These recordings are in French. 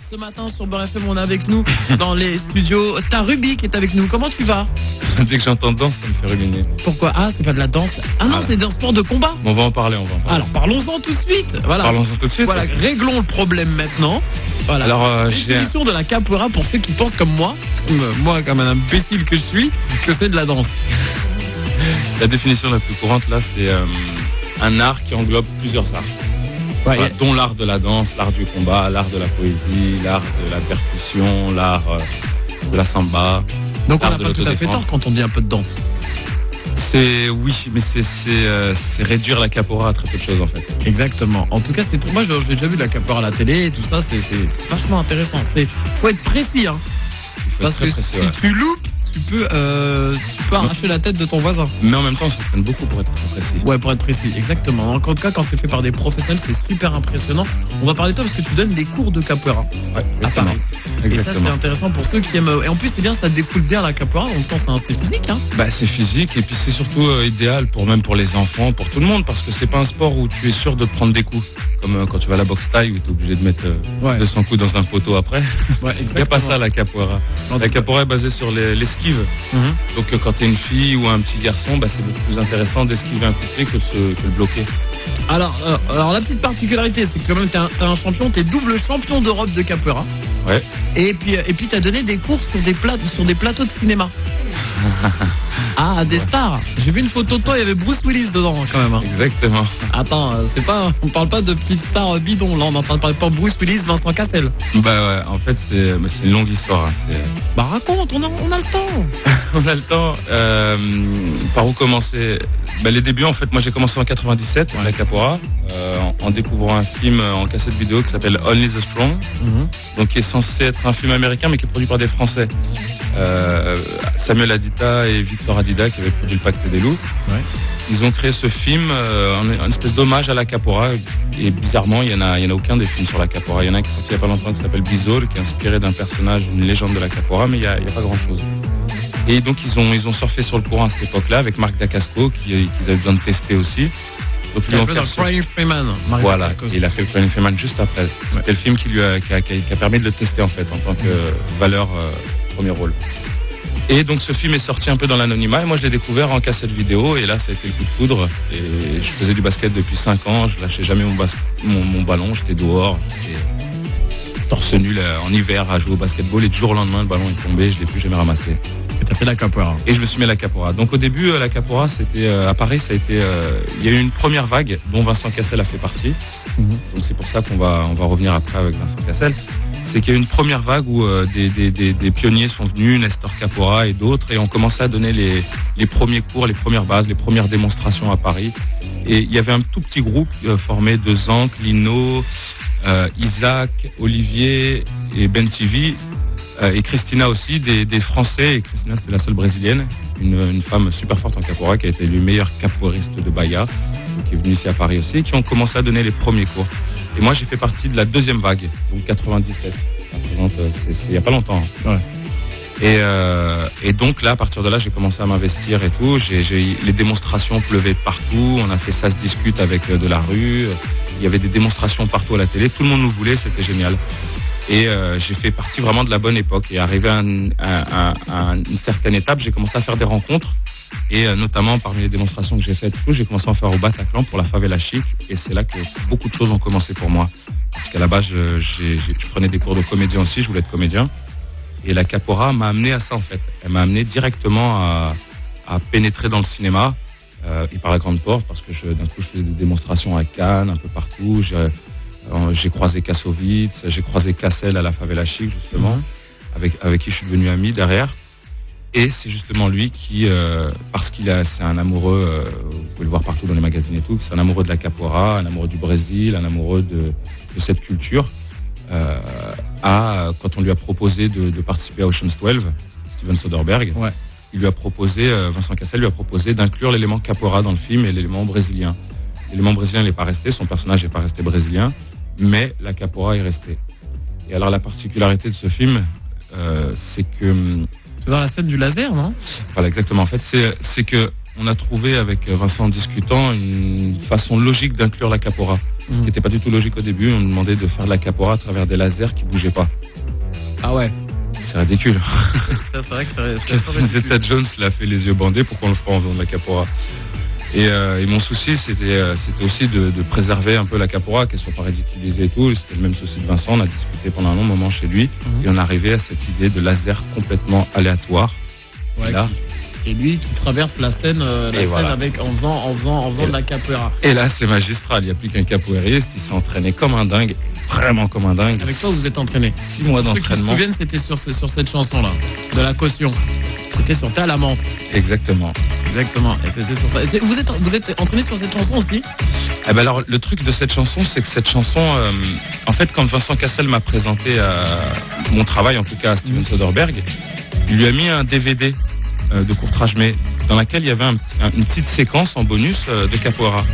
Ce matin sur Beurre FM, on est avec nous dans les studios. T'as Ruby qui est avec nous. Comment tu vas? Dès que j'entends danse, ça me fait ruminer. Pourquoi? Ah, c'est pas de la danse. Ah non, c'est un sport de combat. On va en parler. Alors parlons-en tout de suite. Voilà. Parlons-en tout de suite. Voilà, réglons le problème maintenant. Voilà. Alors, définition de la capoeira pour ceux qui pensent comme moi, comme un imbécile que je suis, que c'est de la danse. La définition la plus courante là, c'est un art qui englobe plusieurs arts. Ouais, voilà, dont l'art de la danse, l'art du combat, l'art de la poésie, l'art de la percussion, l'art de la samba. Donc on n'a pas tout à fait tort quand on dit un peu de danse. Mais c'est réduire la capoeira à très peu de choses en fait. Exactement. En tout cas, moi j'ai déjà vu la capoeira à la télé et tout ça, c'est vachement intéressant. Faut être précis, hein. Parce que si tu loupes, tu peux arracher la tête de ton voisin. Mais en même temps, on s'entraîne beaucoup pour être précis. Ouais, pour être précis, exactement. En tout cas, quand c'est fait par des professionnels, c'est super impressionnant. On va parler de toi parce que tu donnes des cours de capoeira à Paris. Exactement. Et ça, c'est intéressant pour ceux qui aiment. Et en plus, c'est bien, ça défoule bien la capoeira. En même temps, c'est physique, hein. Bah, c'est physique et puis c'est surtout idéal même pour les enfants, pour tout le monde, parce que c'est pas un sport où tu es sûr de te prendre des coups. Comme quand tu vas à la boxe taille où tu es obligé de mettre 200 coups dans un poteau après. Ouais, il n'y a pas ça à la capoeira. La capoeira est basée sur l'esquive. Donc quand tu es une fille ou un petit garçon, c'est beaucoup plus intéressant d'esquiver un coup de pied que de le bloquer. Alors la petite particularité, c'est que quand même t'es un champion, t'es double champion d'Europe de capoeira. Ouais. Et puis t'as donné des cours sur des plateaux de cinéma. Ah, des stars. J'ai vu une photo de toi, il y avait Bruce Willis dedans quand même. Hein. Exactement. Attends, on parle pas de petites stars bidons, là on est en train de parler pas Bruce Willis, Vincent Cassel. Bah ouais, en fait c'est une longue histoire. Hein. Bah raconte, on a le temps. On a le temps. Par où commencer? Les débuts en fait, moi j'ai commencé en 97 à la capoeira, en découvrant un film en cassette vidéo qui s'appelle Only the Strong, donc qui est censé être un film américain mais qui est produit par des Français. Samuel Adita et Victor Adida qui avaient produit Le Pacte des Loups. Ouais. Ils ont créé ce film en espèce d'hommage à la capoeira et bizarrement il y en a aucun des films sur la capoeira. Il y en a un qui est sorti il y a pas longtemps qui s'appelle Bizol, qui est inspiré d'un personnage, une légende de la capoeira, mais il y a pas grand chose. Et donc ils ont surfé sur le courant à cette époque-là avec Marc Dacascos qu'ils avaient besoin de tester aussi. Donc il a fait le Crying Freeman. Voilà, il a fait le Crying Freeman juste après. C'était le film qui a permis de le tester en fait en tant que valeur premier rôle. Et donc ce film est sorti un peu dans l'anonymat et moi je l'ai découvert en cassette vidéo et là ça a été le coup de foudre et je faisais du basket depuis 5 ans, je lâchais jamais mon ballon, j'étais dehors, j'étais torse nu en hiver à jouer au basketball et du jour au lendemain le ballon est tombé, je l'ai plus jamais ramassé. Et t'as fait la capoeira. Et je me suis mis à la capoeira. Donc au début la capoeira c'était à Paris, ça a été il y a eu une première vague dont Vincent Cassel a fait partie. Donc c'est pour ça qu'on va revenir après avec Vincent Cassel. C'est qu'il y a eu une première vague où des pionniers sont venus, Nestor Capoeira et d'autres, et ont commencé à donner les premiers cours, les premières bases, les premières démonstrations à Paris. Et il y avait un tout petit groupe formé de Zank, Lino, Isaac, Olivier et Ben TV, et Christina aussi, des Français. Et Christina, c'est la seule brésilienne, une femme super forte en capoeira qui a été élue meilleure capoeiriste de Bahia, qui est venue ici à Paris aussi, qui ont commencé à donner les premiers cours. Et moi, j'ai fait partie de la deuxième vague, donc 97. Ça représente, c'est il y a pas longtemps. Hein. Ouais. Et donc là, à partir de là, j'ai commencé à m'investir et tout. Les démonstrations pleuvaient partout. On a fait Ça se discute avec de la rue. Il y avait des démonstrations partout à la télé. Tout le monde nous voulait, c'était génial. Et j'ai fait partie vraiment de la bonne époque. Et arrivé à une certaine étape, j'ai commencé à faire des rencontres. Et notamment parmi les démonstrations que j'ai faites, j'ai commencé à en faire au Bataclan pour la favela chic. Et c'est là que beaucoup de choses ont commencé pour moi. Parce qu'à la base, je prenais des cours de comédien aussi, je voulais être comédien. Et la capoeira m'a amené à ça en fait. Elle m'a amené directement à pénétrer dans le cinéma et par la grande porte, parce que d'un coup je faisais des démonstrations à Cannes, un peu partout. J'ai croisé Kassovitz, j'ai croisé Cassel à la favela chic justement, avec qui je suis devenu ami derrière. Et c'est justement lui qui, parce c'est un amoureux, vous pouvez le voir partout dans les magazines et tout, c'est un amoureux de la capoeira, un amoureux du Brésil, un amoureux de cette culture. Quand on lui a proposé de participer à Ocean's 12, Steven Soderbergh, il lui a proposé, Vincent Cassel lui a proposé d'inclure l'élément capoeira dans le film et l'élément brésilien. L'élément brésilien n'est pas resté, son personnage n'est pas resté brésilien, mais la capoeira est restée. Et alors la particularité de ce film, c'est que... C'est dans la scène du laser, non? Voilà, exactement. En fait, c'est que on a trouvé avec Vincent en discutant une façon logique d'inclure la capoeira, qui n'était pas du tout logique au début. On nous demandait de faire de la capoeira à travers des lasers qui bougeaient pas. Ah ouais. C'est ridicule. Ça, c'est vrai que c'est Zeta Jones l'a fait les yeux bandés, pourquoi on le fera en faisant de la capoeira? Et mon souci, c'était aussi de préserver un peu la capoeira, qu'elle soit pas ridiculisée et tout. C'était le même souci de Vincent. On a discuté pendant un long moment chez lui, et on est arrivé à cette idée de laser complètement aléatoire. Ouais, là. Et lui qui traverse la scène, voilà. Avec en faisant de la capoeira. Et là, c'est magistral. Il n'y a plus qu'un capoeiriste. Il s'est entraîné comme un dingue. Vraiment comme un dingue. Avec toi, vous êtes entraîné 6 mois d'entraînement. Je me souviens, c'était sur cette chanson-là, de la caution. C'était sur Ta la menthe. Exactement. Et c'était sur ça. Vous êtes entraîné sur cette chanson aussi? Eh ben alors, le truc de cette chanson, c'est que cette chanson, en fait, quand Vincent Cassel m'a présenté mon travail, en tout cas à Steven Soderbergh, il lui a mis un DVD de Courtrajmé dans laquelle il y avait une petite séquence en bonus de capoeira.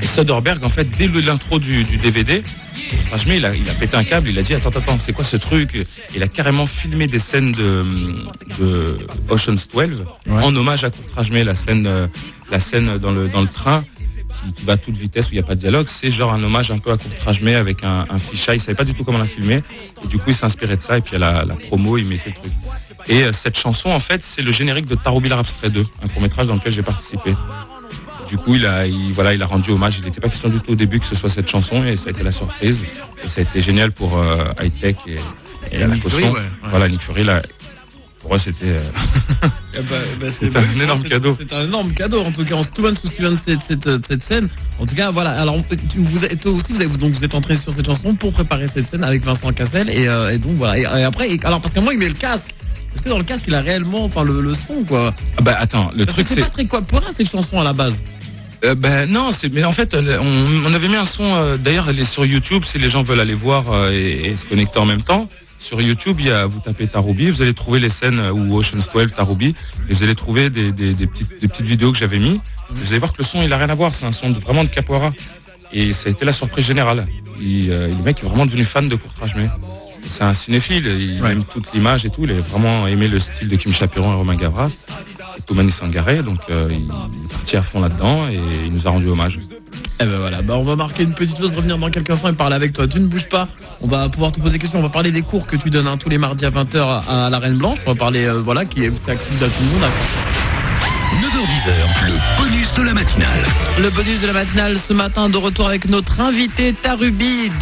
Et Soderbergh, en fait, dès l'intro du DVD, Courtrajmé, il a pété un câble, il a dit attends, c'est quoi ce truc? Il a carrément filmé des scènes de Ocean's 12 en hommage à Courtrajmé, la scène dans le train qui va à toute vitesse où il n'y a pas de dialogue. C'est genre un hommage un peu à Courtrajmé avec un fisheye. Il savait pas du tout comment la filmer. Et du coup, il s'est inspiré de ça. Et puis à la promo, il mettait le truc. Et cette chanson, en fait, c'est le générique de Taroubi l'Arabe Stray 2, un court-métrage dans lequel j'ai participé. Du coup, il a rendu hommage. Il n'était pas question du tout au début que ce soit cette chanson, et ça a été la surprise. Et ça a été génial pour High-Tech et la caution. Ouais. Voilà, Nick Fury, là, pour eux, c'était c'est un énorme cadeau. C'est un énorme cadeau, en tout cas. Tout le monde se souvient de cette scène. En tout cas, voilà. Alors, vous êtes entré sur cette chanson pour préparer cette scène avec Vincent Cassel, et donc voilà. Et après, alors parce qu'à moi, il met le casque. Est-ce que dans le casque, il a réellement, le son, quoi? Ah bah attends, le truc c'est pas très capoeira cette chanson à la base. Non, mais en fait, on avait mis un son. D'ailleurs, elle est sur YouTube. Si les gens veulent aller voir et se connecter en même temps, sur YouTube, vous tapez Taroubi, vous allez trouver les scènes où Ocean's 12 Taroubi, et vous allez trouver des petites vidéos que j'avais mis. Vous allez voir que le son, il a rien à voir. C'est un son vraiment de capoeira. Et ça a été la surprise générale. Le mec est vraiment devenu fan de Courtrajmé. C'est un cinéphile, il aime toute l'image et tout, il a vraiment aimé le style de Kim Chaperon et Romain Gavras, et Toumani Sangaré, donc il est parti à fond là-dedans et il nous a rendu hommage. Et ben voilà, on va marquer une petite chose, revenir dans quelques instants et parler avec toi. Tu ne bouges pas, on va pouvoir te poser des questions, on va parler des cours que tu donnes tous les mardis à 20h à la Reine Blanche, on va parler, qui est accessible à tout le monde. 9h-10h, le bonus de la matinale. Le bonus de la matinale ce matin, de retour avec notre invité Taroubi,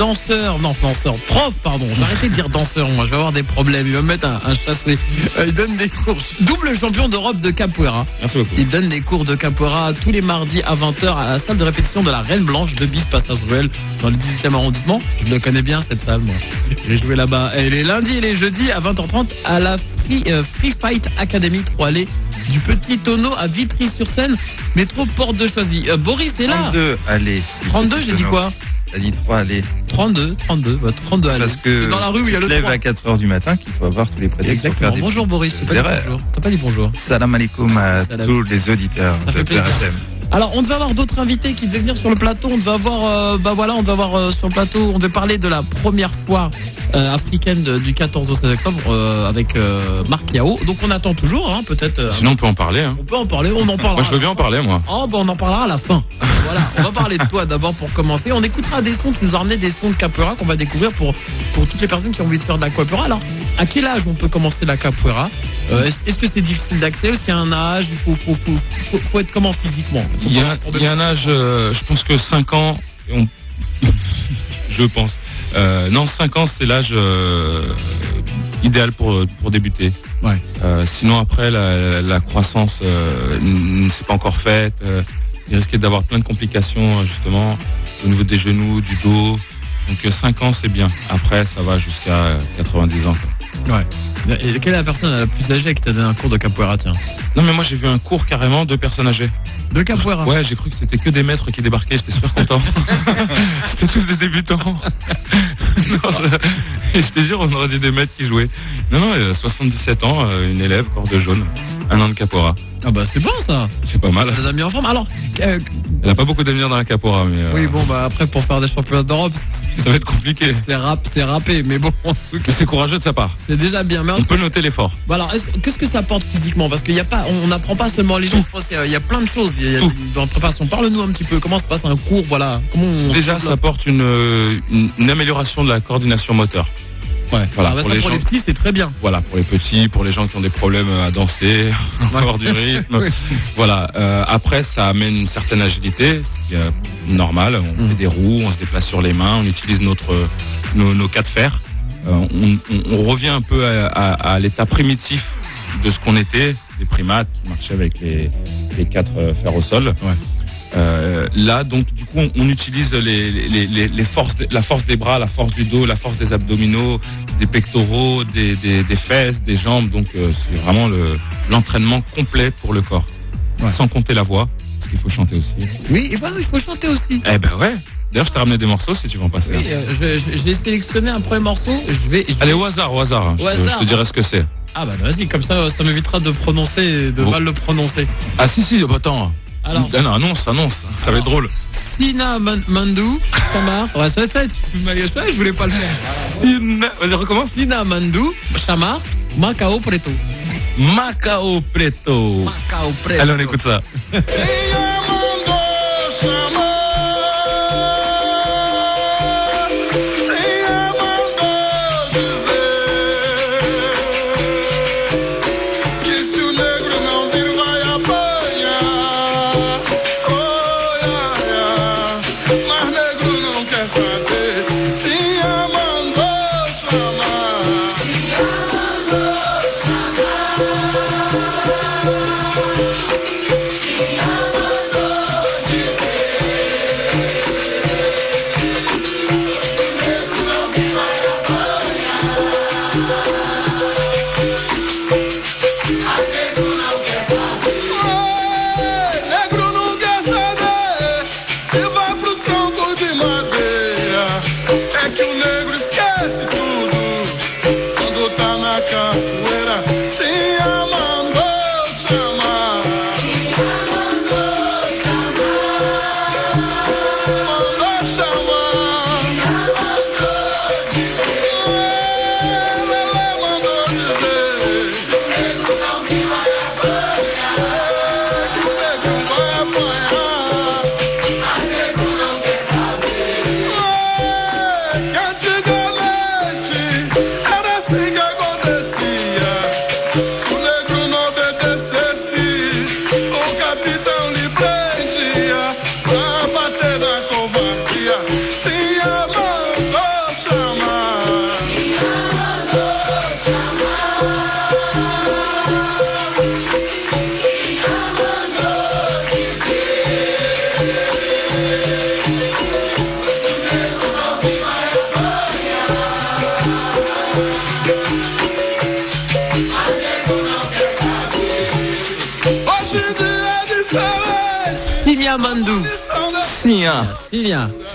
prof, pardon. J'ai arrêté de dire danseur, moi je vais avoir des problèmes. Il va me mettre un chassé. Il donne des cours. Double champion d'Europe de capoeira. Merci beaucoup. Il donne des cours de capoeira tous les mardis à 20h à la salle de répétition de la Reine Blanche de Bis Passage Ruelle dans le 18e arrondissement. Je le connais bien cette salle, moi. J'ai joué là-bas. Et les lundis et les jeudis à 20h30 à la Free Fight Academy 3 allées du Petit Tonneau à Vitry-sur-Seine, métro Porte de Choisy. Boris est là. 32 allées. 32, j'ai dit quoi? T'as dit 3 allées. 32 allées. Parce que dans la rue où il y a le 3. Tu te lèves à 4h du matin qu'il faut avoir tous les prétextes. Exactement. Bonjour Boris, t'as pas dit bonjour. Salam alaikum à tous les auditeurs de PRFM. Alors, on devait avoir d'autres invités qui devaient venir sur le plateau. On devait avoir, sur le plateau, on devait parler de la première foire africaine du 14 au 16 octobre avec Marc Yao. Donc, on attend toujours, peut-être. Sinon, on peut en parler. On peut en parler, on en parlera. Moi, je veux bien en parler, moi. On en parlera à la fin. Voilà, on va parler de toi d'abord pour commencer. On écoutera des sons, tu nous as ramené des sons de capoeira qu'on va découvrir pour toutes les personnes qui ont envie de faire de la capoeira. Alors, à quel âge on peut commencer la capoeira? Est-ce que c'est difficile d'accès? Est-ce qu'il y a un âge? Il faut être comment physiquement? Il y a un âge, je pense que 5 ans, je pense. 5 ans, c'est l'âge idéal pour débuter. Ouais. Sinon, après, la croissance ne s'est pas encore faite. Il risquait d'avoir plein de complications, justement, au niveau des genoux, du dos. Donc 5 ans, c'est bien. Après, ça va jusqu'à 90 ans. Quoi. Ouais. Et quelle est la personne la plus âgée qui t'a donné un cours de capoeira, tiens? Non, mais moi, j'ai vu un cours carrément de personnes âgées. De capoeira? Ouais, j'ai cru que c'était que des maîtres qui débarquaient, j'étais super content. C'était tous des débutants. Je te jure, on aurait dit des maîtres qui jouaient. Non, 77 ans, une élève, corde jaune. 1 an de capoeira. Ah bah c'est bon ça. C'est pas mal. Ça les a mis en forme. Alors, Elle n'a pas beaucoup d'avenir dans la capoeira, mais. oui bon bah après pour faire des championnats d'Europe, ça va être compliqué. c'est râpé, mais bon. Mais c'est courageux de sa part. C'est déjà bien. Mais on peut noter l'effort. Bon alors, qu'est-ce que ça apporte physiquement? Parce qu'il y a pas, on n'apprend pas seulement les choses. Il y a plein de choses. Il y a dans la préparation. Parle-nous un petit peu. Comment se passe un cours? Voilà. Déjà, ça apporte une amélioration de la coordination moteur. Ouais. Voilà, pour les petits, c'est très bien. Voilà, pour les petits, pour les gens qui ont des problèmes à danser, avoir du rythme. Oui. Voilà. Après, ça amène une certaine agilité, ce qui est normal. On fait des roues, on se déplace sur les mains, on utilise nos cas de fer. On revient un peu à l'état primitif de ce qu'on était, des primates qui marchaient avec les 4 fers au sol. Ouais. Là, donc, du coup, on utilise les forces, la force des bras, la force du dos, la force des abdominaux, des pectoraux, des fesses, des jambes. Donc, c'est vraiment l'entraînement complet pour le corps. Ouais. Sans compter la voix, parce qu'il faut chanter aussi. Oui, et il faut chanter aussi. Eh ben ouais. D'ailleurs, je t'ai ramené des morceaux si tu veux en passer. Oui, je vais sélectionner un premier morceau. Allez, au hasard. Je te dirai ce que c'est. Ah bah vas-y, comme ça m'évitera de mal le prononcer. Ah si, attends. Alors, annonce, ça va être drôle. Sina Mandou, Chamar. Ouais, ça va être. Je voulais pas le faire. Vas-y, recommence. Sina Mandou, Chamar, Macao Preto. Macao Preto. Allez, on écoute ça.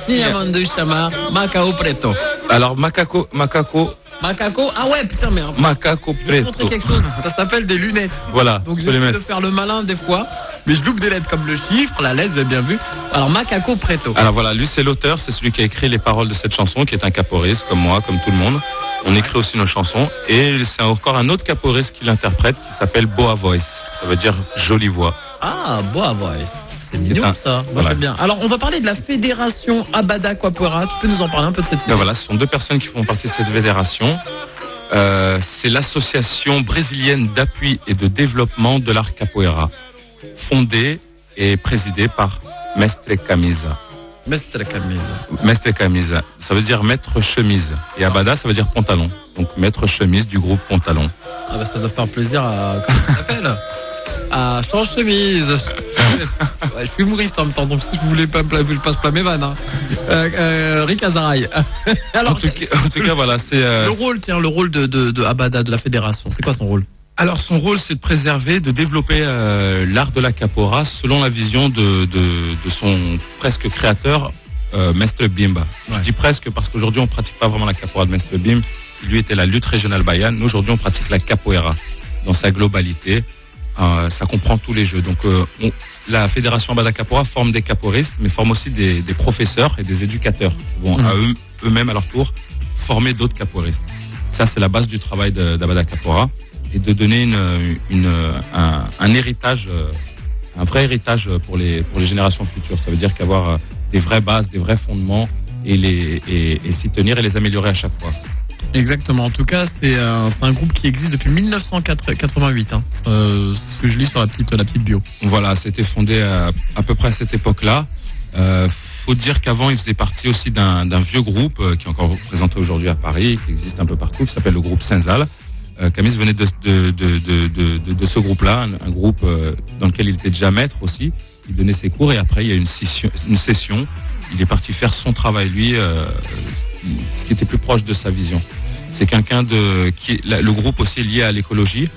Sinia Mandou Chamar, Macao Preto. Alors Macaco, ah ouais, putain, mais Macaco Preto. Je vais montrer quelque chose, ça s'appelle des lunettes. Voilà. Donc j'essaie de faire le malin des fois, mais je loupe des lettres comme le chiffre, la lettre, vous avez bien vu. Alors Macaco Preto. Alors voilà, lui c'est l'auteur, c'est celui qui a écrit les paroles de cette chanson, qui est un capoeiriste comme moi, comme tout le monde. On écrit aussi nos chansons, et c'est encore un autre capoeiriste qui l'interprète, qui s'appelle Boa Voice. Ça veut dire jolie voix. Ah, Boa Voice. C'est mignon ça, moi j'aime bien. Alors on va parler de la fédération Abada Capoeira, tu peux nous en parler un peu de cette fédération? Voilà, ce sont 2 personnes qui font partie de cette fédération. C'est l'association brésilienne d'appui et de développement de l'art capoeira, fondée et présidée par Mestre Camisa. Mestre Camisa, ça veut dire maître chemise. Et Abada, ça veut dire pantalon. Donc maître chemise du groupe Pantalon. Ah bah ça doit faire plaisir à... Comment ça s'appelle? Ah, change chemise. Ouais, je suis humoriste en même temps, donc si je voulais pas mes vannes. Hein. Rick Azaray. Alors, en tout cas, voilà, c'est le rôle de Abada, de la fédération. C'est quoi son rôle? Alors, son rôle, c'est de préserver, de développer l'art de la capoeira selon la vision de son presque créateur, Mestre Bimba. Ouais. Je dis presque parce qu'aujourd'hui, on pratique pas vraiment la capoeira de Mestre Bim. Lui était la lutte régionale bayane. Nous, aujourd'hui, on pratique la capoeira dans sa globalité. Ça comprend tous les jeux. Donc la fédération Abada Capoeira forme des capoeiristes, mais forme aussi des professeurs et des éducateurs qui vont eux-mêmes à leur tour former d'autres capoeiristes. Ça, c'est la base du travail d'Abada Capoeira, et de donner un héritage, un vrai héritage pour les générations futures. Ça veut dire qu'avoir des vraies bases, des vrais fondements, et s'y tenir et les améliorer à chaque fois. Exactement. En tout cas, c'est un groupe qui existe depuis 1988. Ce que je lis sur la petite bio. Voilà, c'était fondé à peu près à cette époque-là. Faut dire qu'avant, il faisait partie aussi d'un vieux groupe qui est encore représenté aujourd'hui à Paris, qui existe un peu partout, qui s'appelle le groupe Senzal. Camis venait de ce groupe-là, un groupe dans lequel il était déjà maître aussi. Il donnait ses cours, et après il y a une session. Il est parti faire son travail, lui, ce qui était plus proche de sa vision. C'est quelqu'un le groupe aussi est lié à l'écologie.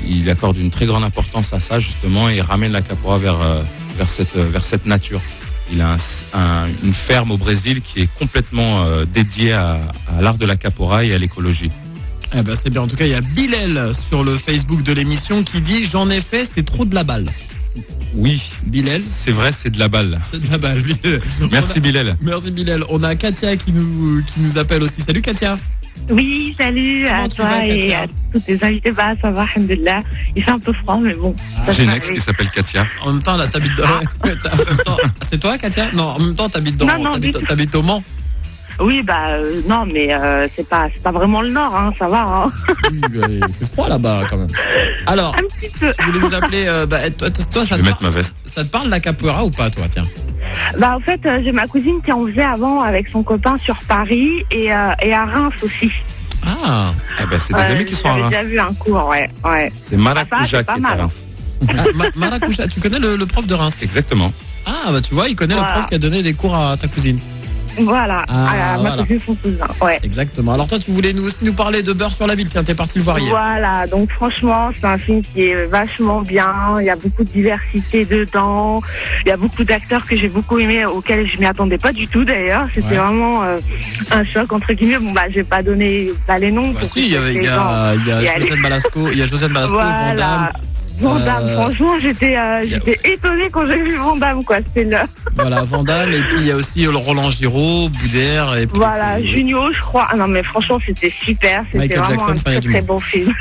Il accorde une très grande importance à ça, justement, et ramène la capoeira vers cette nature. Il a une ferme au Brésil qui est complètement dédiée à l'art de la capoeira et à l'écologie. Eh ben c'est bien. En tout cas, il y a Bilal sur le Facebook de l'émission qui dit « J'en ai fait, c'est trop de la balle ». Oui, Bilal, c'est vrai, c'est de la balle. C'est de la balle. Merci Bilal. Merci Bilal. On a Katia qui nous appelle aussi. Salut Katia. Oui, salut. Comment à toi et à tous tes invités. Bah, ça va, alhamdoulilah. Il fait un peu froid, mais bon. J'ai une ex qui s'appelle Katia. En même temps, là, t'habites c'est toi, Katia? Non, en même temps, t'habites t'habites au Mans. Oui, non, mais c'est pas vraiment le Nord, hein, ça va. Hein. Oui, il fait froid là-bas quand même. Alors, un petit peu. Je voulais vous appeler. Toi, je vais mettre ma veste. Ça te parle la capoeira ou pas, toi, tiens? En fait, j'ai ma cousine qui en faisait avant avec son copain sur Paris et à Reims aussi. Ah. C'est des amis qui sont à Reims. J'ai déjà vu un cours, ouais. C'est Maracuja qui est à Reims. Maracuja, tu connais le prof de Reims? Exactement. Ah, tu vois, il connaît le prof qui a donné des cours à ta cousine. Voilà, ma cousine, son cousin, ouais. Exactement. Alors toi, tu voulais nous parler de Beurre sur la ville, tiens, t'es parti le voir hier. Voilà, donc franchement, c'est un film qui est vachement bien, il y a beaucoup de diversité dedans, il y a beaucoup d'acteurs que j'ai beaucoup aimé, auxquels je m'y attendais pas du tout d'ailleurs, c'était vraiment un choc, entre guillemets. Je vais pas donner les noms. Il y a Josiane Balasco, voilà. Van Damme, franchement, j'étais étonnée quand j'ai vu Van Damme, quoi. Voilà, Van Damme, et puis il y a aussi Roland Giraud, Boudère, et puis voilà, Junio, je crois. Ah non, mais franchement, c'était super. C'était Michael vraiment Jackson, un très bon film.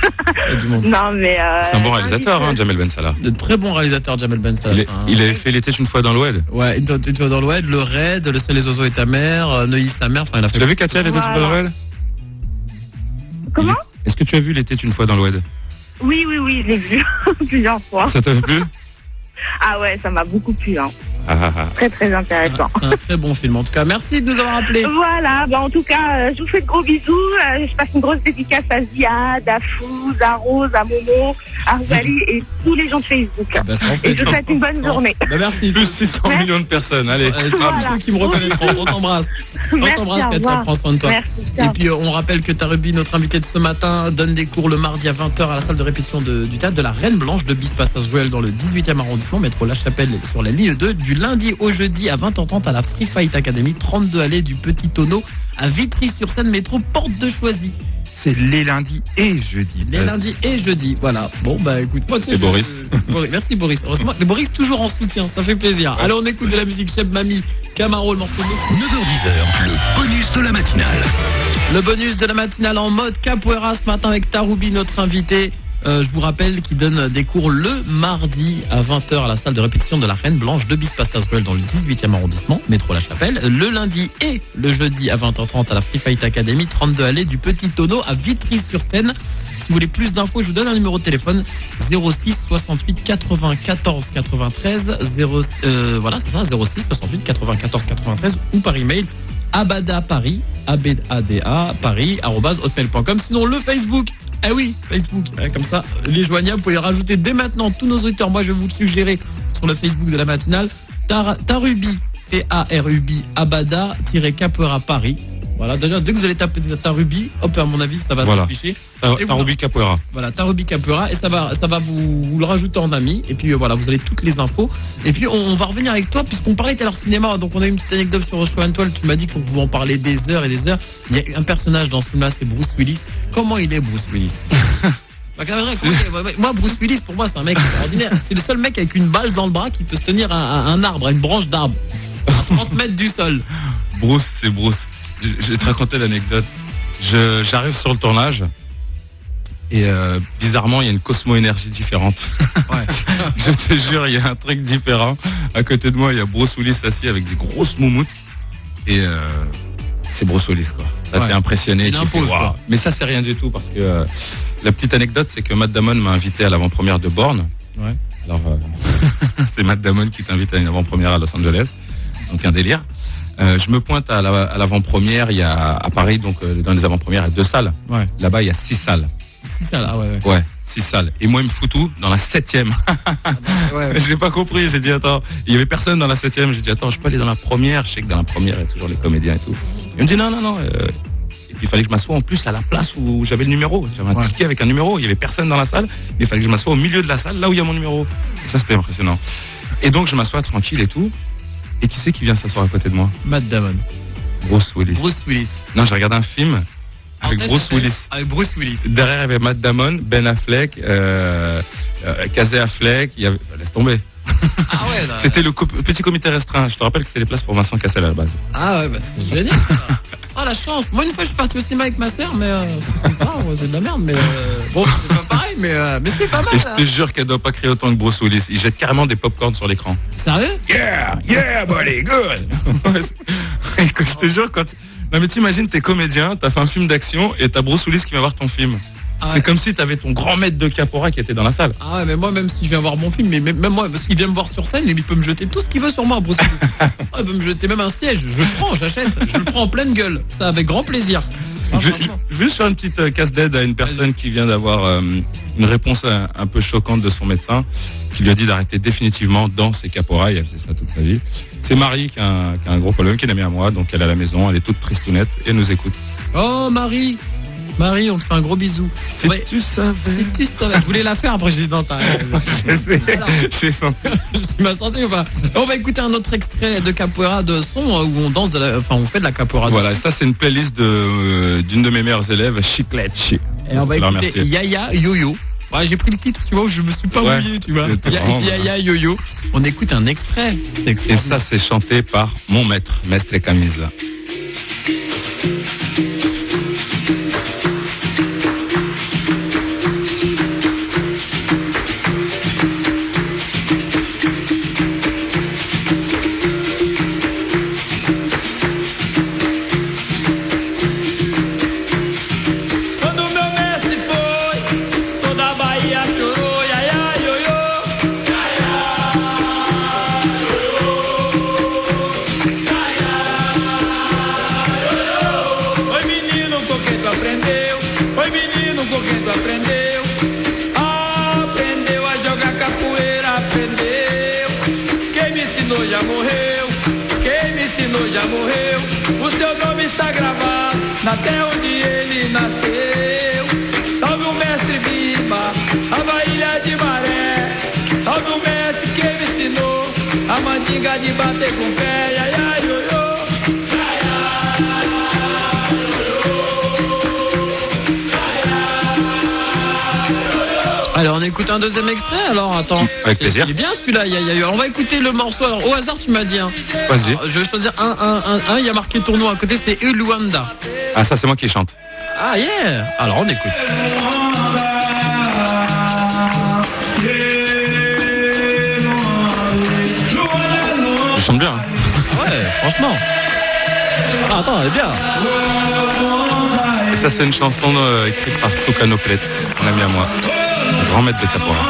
Non, mais c'est un bon réalisateur, Jamel Ben Salah. De très bon réalisateur, Jamel Ben Salah. Il avait fait L'été une fois dans l'Oued. Ouais, une fois dans l'Oued, Le Raid, Le ciel, les oiseaux et ta mère, Neuilly sa mère. Enfin, il a fait. Tu l'as vu, Katia, L'été une fois dans l'Oued? Comment? Est-ce que tu as vu L'été une fois dans l'Oued? Oui, je l'ai vu plusieurs fois. Ça t'a plu? Ah ouais, ça m'a beaucoup plu. Très très intéressant. C'est un très bon film. En tout cas, merci de nous avoir appelés. Voilà, en tout cas, je vous fais de gros bisous. Je passe une grosse dédicace à Ziad, à Fouz, à Rose, à Momo, à Rosalie et tous les gens de Facebook. Et je vous souhaite une bonne journée. Merci. Plus 600 millions de personnes. Allez, ceux qui me reconnaîtront. On t'embrasse. On t'embrasse, Katia. Prends soin de toi. Merci, et puis, on rappelle que Tarubi, notre invité de ce matin, donne des cours le mardi à 20h à la salle de répétition du théâtre de la Reine Blanche de Bispassage-Ruel dans le 18e arrondissement, métro La Chapelle sur la ligne 2, du lundi au jeudi à 20h30 à la Free Fight Academy, 32 allée du Petit Tonneau à Vitry-sur-Seine, métro Porte de Choisy. C'est les lundis et jeudis. Les lundis et jeudis, voilà. Bon, écoute, moi, et Boris. Merci Boris. Heureusement, Boris toujours en soutien, ça fait plaisir. Allez, on écoute de la musique Cheb Mami, Camaro, le morceau de 9h-10h, le bonus de la matinale. Le bonus de la matinale en mode capoeira ce matin avec Tarubi, notre invité. Je vous rappelle qu'il donne des cours le mardi à 20h à la salle de répétition de la Reine Blanche de Bispassage-Ruel dans le 18e arrondissement, métro La Chapelle. Le lundi et le jeudi à 20h30 à la Free Fight Academy, 32 allée du Petit Tonneau à Vitry-sur-Seine. Si vous voulez plus d'infos, je vous donne un numéro de téléphone 06 68 94 93 voilà, c'est ça, 06 68 94 93 ou par email abada paris @hotmail.com. Sinon le Facebook. Ah oui, Facebook, comme ça, les joignables, vous pouvez rajouter dès maintenant tous nos auditeurs. Moi, je vais vous le suggérer sur le Facebook de la matinale. Tarubi, T-A-R-U-B, Abada-Capoeira Paris. Voilà, d'ailleurs, dès que vous allez taper Tarubi, hop, à mon avis, ça va s'afficher. Tarubi Capoeira. Voilà, Tarubi Capoeira, et ça va vous le rajouter en ami. Et puis voilà, vous avez toutes les infos. Et puis on va revenir avec toi, puisqu'on parlait tout à l'heure cinéma. Donc on a une petite anecdote sur Show and Toile. Tu m'as dit qu'on pouvait en parler des heures et des heures. Il y a un personnage dans ce film-là, c'est Bruce Willis. Comment il est, Bruce Willis? Moi, Bruce Willis, pour moi, c'est un mec extraordinaire. C'est le seul mec avec une balle dans le bras qui peut se tenir à un arbre, à une branche d'arbre, à 30 mètres du sol. Bruce, c'est Bruce. Je vais te raconter l'anecdote. J'arrive sur le tournage et bizarrement, il y a une cosmo-énergie différente. Ouais. Je te jure, il y a un truc différent. À côté de moi, il y a Bruce Willis assis avec des grosses moumoutes et c'est Bruce Willis, quoi. Là, t'es impressionné. Wow. Mais ça, c'est rien du tout parce que la petite anecdote, c'est que Matt Damon m'a invité à l'avant-première de Bourne. Ouais. Alors, c'est Matt Damon qui t'invite à une avant-première à Los Angeles. Donc, un délire. Je me pointe à l'avant-première. Il y a à Paris, donc dans les avant-premières, il y a 2 salles. Ouais. Là-bas, il y a 6 salles. 6 salles, ah ouais. Ouais, 6 salles. Et moi, il me fout tout dans la 7e. Ouais. Je n'ai pas compris. J'ai dit, attends, il y avait personne dans la 7e. J'ai dit, attends, je peux aller dans la première. Je sais que dans la première, il y a toujours les comédiens et tout. Il me dit, non. Et puis, il fallait que je m'assoie en plus à la place où j'avais le numéro. J'avais un ticket avec un numéro. Il y avait personne dans la salle. Mais il fallait que je m'assoie au milieu de la salle, là où il y a mon numéro. Et ça, c'était impressionnant. Et donc, je m'assois tranquille et tout. Et qui c'est qui vient s'asseoir à côté de moi? Matt Damon. Bruce Willis. Bruce Willis. Non, j'ai regardé un film avec Bruce Willis. Avec Bruce Willis. Derrière, il y avait Matt Damon, Ben Affleck, Casey Affleck. Il y avait... Laisse tomber. Ah ouais, là, c'était le petit comité restreint. Je te rappelle que c'était les places pour Vincent Cassel à la base. Ah ouais, bah c'est génial. Oh la chance. Moi une fois je suis parti au cinéma avec ma sœur, mais c'est de la merde. Mais bon, c'est pas pareil, mais c'est pas mal. Et je te jure qu'elle doit pas crier autant que Bruce Willis. Il jette carrément des pop-corn sur l'écran. Sérieux? Yeah, buddy, good. Je te jure quand. Non mais t'imagines, t'es comédien, t'as fait un film d'action et t'as Bruce Willis qui vient voir ton film. Ah ouais. C'est comme si t'avais ton grand maître de capoeira qui était dans la salle. Ah ouais, mais moi, même si je viens voir mon film, mais même moi, parce qu'il vient me voir sur scène, il peut me jeter tout ce qu'il veut sur moi, Bruce Willis. Il peut me jeter même un siège, je le prends, j'achète, je le prends en pleine gueule. Ça, avec grand plaisir. Juste sur une petite casse d'aide à une personne qui vient d'avoir une réponse un peu choquante de son médecin, qui lui a dit d'arrêter définitivement danse et capoeira, elle faisait ça toute sa vie. C'est Marie qui a un gros problème, qui est une amie à moi, donc elle est à la maison, elle est toute tristounette et elle nous écoute. Oh Marie, on te fait un gros bisou. Tu savais. Je voulais la faire, après j'ai dit non, je sais. J'ai senti. Tu m'as senti ou pas? On va écouter un autre extrait de capoeira de son où on danse on fait de la capoeira. Voilà, ça c'est une playlist d'une de mes meilleures élèves, Chiclette. Et on va écouter Yaya Yo-Yo. Ouais, j'ai pris le titre, tu vois, où je me suis pas mouillé, tu vois. Yaya Yo-Yo. On écoute un extrait. Et ça c'est chanté par mon maître Camisa. Já morreu, o seu nome está gravado na terra onde ele nasceu. Salve o mestre Bimba, a Baía de Maré. Salve o mestre que me ensinou a mandinga de bater com pé. Ai, ai, ioiô. Alors on écoute un deuxième extrait, alors attends. Avec plaisir. Il est bien celui-là, on va écouter le morceau, alors au hasard tu m'as dit. Vas-y. Je vais choisir un, il y a marqué tournoi à côté, c'était Uluanda. Ah ça c'est moi qui chante. Ah yeah. Alors on écoute. Je chante bien. Ouais, franchement. Ah attends, elle est bien. Et ça c'est une chanson écrite par Tucano Plet, un ami à moi. Un grand maître de capoeira.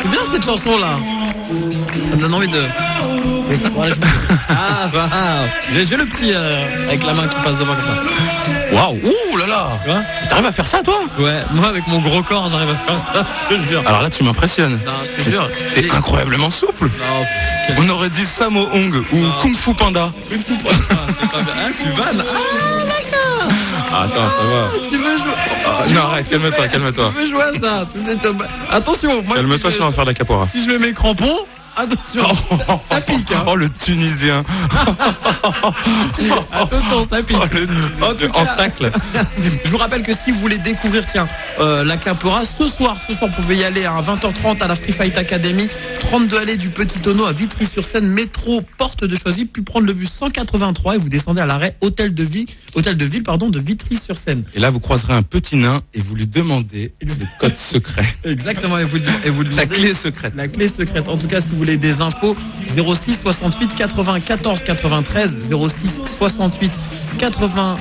c'est bien cette chanson là. Ça me donne envie de. Ah, bah, j'ai le petit avec la main qui passe devant comme ça. Waouh, ouh là là. Tu vois? T'arrives à faire ça toi? Ouais, moi avec mon gros corps, j'arrive à faire ça. Je te jure. Alors là, tu m'impressionnes. Non, je te jure. T'es incroyablement souple. Non, On aurait dit Sammo Hung ou Kung Fu Panda. c'est pas bien. Ah, tu vannes. Ah, d'accord. Ah, attends, ça va. Tu veux jouer? Ah, non, arrête, calme-toi, calme-toi. Tu veux jouer à ça? Attention, moi. Calme-toi, si on va faire de la capoeira. Si je mets mes crampons, attention, ça pique. Hein. Oh, le Tunisien. Attention, ça pique. En tout cas, en tacle. Je vous rappelle que si vous voulez découvrir, tiens, la capoeira, ce soir, vous pouvez y aller à 20h30 à la Free Fight Academy, 32 allées du Petit Tonneau à Vitry-sur-Seine, métro Porte de Choisy, puis prendre le bus 183 et vous descendez à l'arrêt Hôtel de Ville, de Vitry-sur-Seine. Et là, vous croiserez un petit nain et vous lui demandez le code secret. Exactement, et vous demandez La clé secrète. La clé secrète. En tout cas, si vous voulez des infos, 06 68 94 93, 06 68 94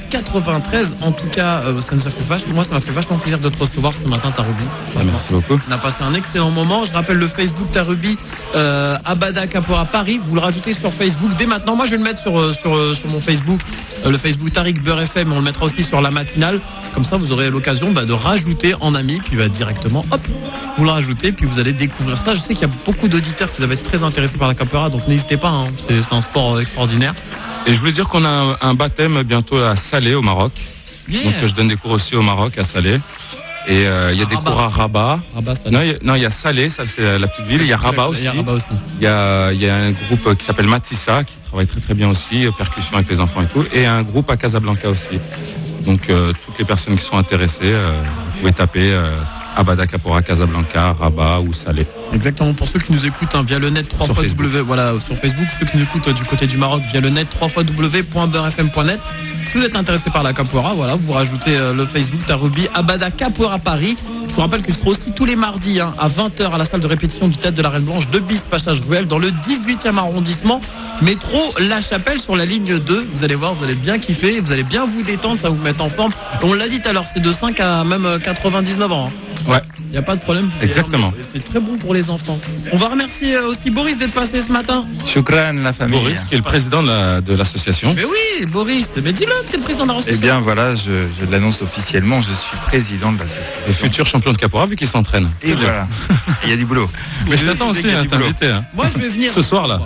93. En tout cas, ça m'a fait vachement plaisir de te recevoir ce matin, Tarubi. Merci beaucoup. On a passé un excellent moment. Je rappelle le Facebook Tarubi, Abada Capoeira Paris. Vous le rajoutez sur Facebook dès maintenant. Moi, je vais le mettre sur mon Facebook, le Facebook Tariq Beurre FM. On le mettra aussi sur la matinale. Comme ça, vous aurez l'occasion de rajouter en ami, puis directement, hop, vous le rajoutez, puis vous allez découvrir ça. Je sais qu'il y a beaucoup d'auditeurs qui doivent être très intéressés par la capoeira, donc n'hésitez pas. Hein. C'est un sport extraordinaire. Et je voulais dire qu'on a un baptême bientôt à Salé au Maroc. Yeah. Donc je donne des cours aussi au Maroc à Salé. Et il y a des cours à Rabat. Non, il y a Salé, ça c'est la petite ville. Il y a Rabat aussi. Il y a un groupe qui s'appelle Matissa qui travaille très très bien aussi, percussion avec les enfants et tout. Et un groupe à Casablanca aussi. Donc toutes les personnes qui sont intéressées, vous pouvez taper Abada Capoeira Casablanca, Rabat ou Salé. Exactement, pour ceux qui nous écoutent via le net, 3 fois W, voilà, sur Facebook, ceux qui nous écoutent du côté du Maroc via le net, 3 fois w.beurrefm.net. Si vous êtes intéressé par la capoeira, voilà, vous rajoutez le Facebook Tarubi Abada Capoeira Paris. Je vous rappelle qu'il sera aussi tous les mardis à 20h à la salle de répétition du Théâtre de la Reine Blanche de Bis, Passage Ruelle, dans le 18e arrondissement, métro La Chapelle sur la ligne 2. Vous allez voir, vous allez bien kiffer, vous allez bien vous détendre, ça va vous mettre en forme. On l'a dit tout à l'heure, c'est de 5 à même 99 ans. Hein. Ouais. Il n'y a pas de problème. Exactement. C'est très bon pour les enfants. On va remercier aussi Boris d'être passé ce matin. Shukran, la famille. Boris, qui est le président de l'association. Mais oui, Boris, mais dis-le, t'es le président de l'association. Eh bien voilà, je l'annonce officiellement, je suis président de l'association. Le futur champion de capoeira vu qu'il s'entraîne. Et voilà, il y a du boulot. Mais je t'attends aussi, t'inviter. Hein. Moi je vais venir. Ce soir là.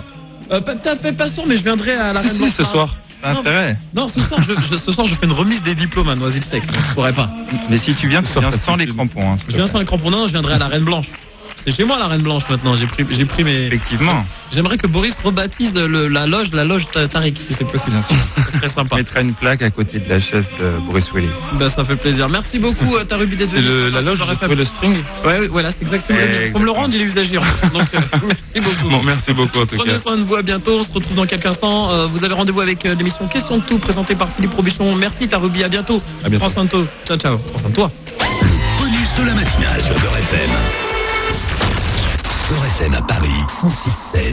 Pas sûr, mais je viendrai à la Reine Blanche. Ce soir. Intérêt. Non, ce soir je fais une remise des diplômes à Noisy-le-Sec. Je pourrais pas. Mais si tu viens sans les crampons. Hein, je viens sans les crampons. Non, je viendrai à la Reine Blanche. C'est chez moi la Reine Blanche maintenant. J'ai pris mes. Effectivement. J'aimerais que Boris rebaptise la loge Tariq, si c'est possible. Bien sûr. C'est très sympa. Je mettrai une plaque à côté de la chaise de Boris Willis. Ça fait plaisir. Merci beaucoup, Tarubi d'être venu. C'est la loge de le string. Ouais, voilà, c'est exactement. Pour me le rendre, il est usagé. Donc, merci beaucoup. Bon, merci beaucoup en tout cas. Prenez soin de vous, à bientôt. On se retrouve dans quelques instants. Vous avez rendez-vous avec l'émission Question de tout, présentée par Philippe Robichon. Merci, Tarubi. À bientôt. Prends soin de toi. Ciao. Prends soin de toi. Le bonus de la matinale sur Beurre FM. Beurre FM à Paris, 106.7.